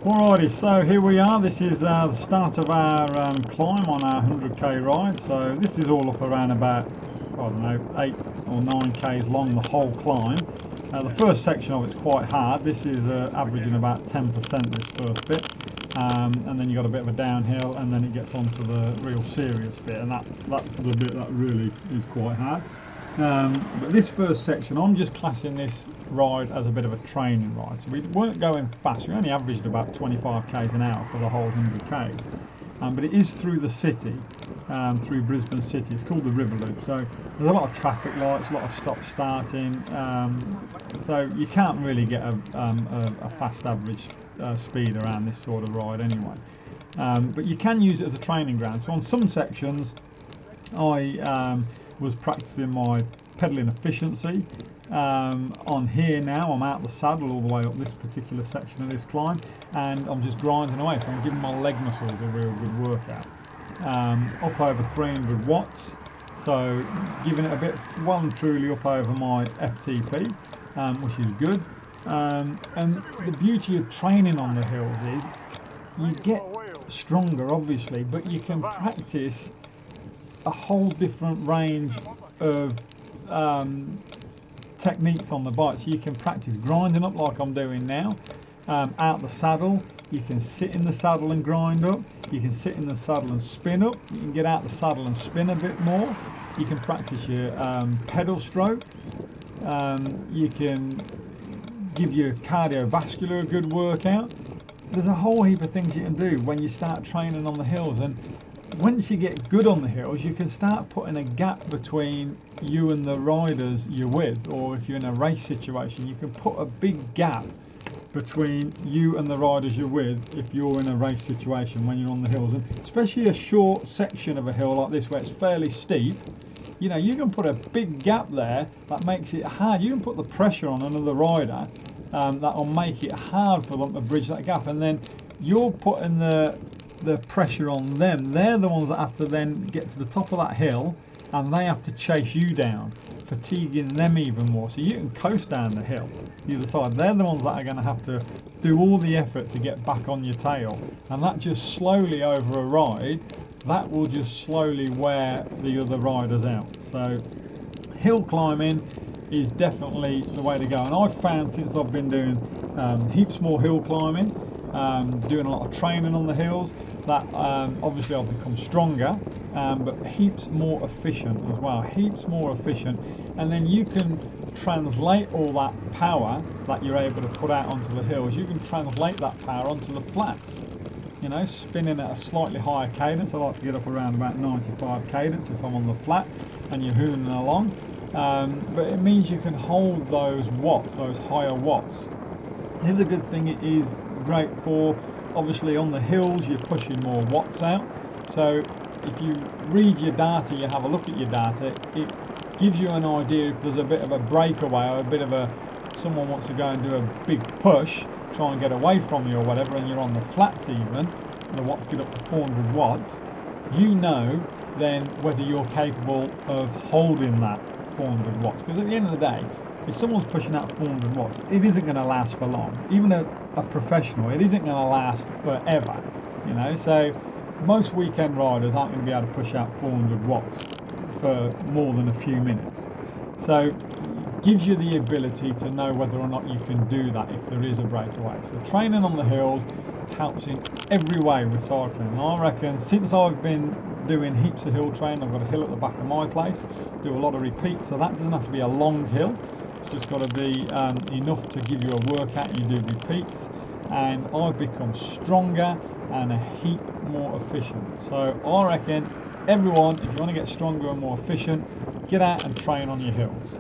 Alrighty, so here we are. This is the start of our climb on our 100k ride. So this is all up around about, I don't know, 8 or 9k's long, the whole climb. The first section of it's quite hard. This is averaging about 10% this first bit, and then you got a bit of a downhill, and then it gets onto the real serious bit, and that's the bit that really is quite hard. But this first section, I'm just classing this ride as a bit of a training ride. So we weren't going fast. We only averaged about 25k's an hour for the whole 100k's. But it is through the city, through Brisbane City. It's called the River Loop. So there's a lot of traffic lights, a lot of stop starting. So you can't really get a fast average speed around this sort of ride anyway. But you can use it as a training ground. So on some sections, I was practicing my pedalling efficiency. On here now, I'm out the saddle all the way up this particular section of this climb, and I'm just grinding away, so I'm giving my leg muscles a real good workout. Up over 300 watts, so giving it a bit well and truly up over my FTP, which is good. And the beauty of training on the hills is you get stronger, obviously, but you can practice a whole different range of techniques on the bike. So you can practice grinding up like I'm doing now, out the saddle. You can sit in the saddle and grind up. You can sit in the saddle and spin up. You can get out the saddle and spin a bit more. You can practice your pedal stroke. You can give your cardiovascular a good workout. There's a whole heap of things you can do when you start training on the hills, and once you get good on the hills, you can start putting a gap between you and the riders you're with, or if you're in a race situation, you can put a big gap between you and the riders you're with if you're in a race situation when you're on the hills. And especially a short section of a hill like this where it's fairly steep, you know, you can put a big gap there that makes it hard. You can put the pressure on another rider that'll make it hard for them to bridge that gap, and then you're putting the pressure on them. They're the ones that have to then get to the top of that hill, and they have to chase you down, fatiguing them even more. So you can coast down the hill the other side. They're the ones that are going to have to do all the effort to get back on your tail, and that just slowly over a ride, that will just slowly wear the other riders out. So hill climbing is definitely the way to go, and I've found since I've been doing heaps more hill climbing, doing a lot of training on the hills, that obviously I've become stronger, but heaps more efficient as well, heaps more efficient. And then you can translate all that power that you're able to put out onto the hills, you can translate that power onto the flats, you know, spinning at a slightly higher cadence. I like to get up around about 95 cadence if I'm on the flat and you're hooning along, but it means you can hold those watts, those higher watts. The other good thing it is great for, obviously on the hills you're pushing more watts out. So if you read your data, you have a look at your data, it gives you an idea if there's a bit of a breakaway or a bit of someone wants to go and do a big push, try and get away from you or whatever, and you're on the flats even, the watts get up to 400 watts, you know then whether you're capable of holding that 400 watts. Because at the end of the day, if someone's pushing out 400 watts, it isn't going to last for long. Even a professional, it isn't going to last forever, you know. So most weekend riders aren't going to be able to push out 400 watts for more than a few minutes. So it gives you the ability to know whether or not you can do that if there is a breakaway. So training on the hills helps in every way with cycling. And I reckon since I've been doing heaps of hill training, I've got a hill at the back of my place, do a lot of repeats, so that doesn't have to be a long hill. It's just got to be enough to give you a workout. You do repeats, and I've become stronger and a heap more efficient. So I reckon everyone, if you want to get stronger and more efficient, get out and train on your hills.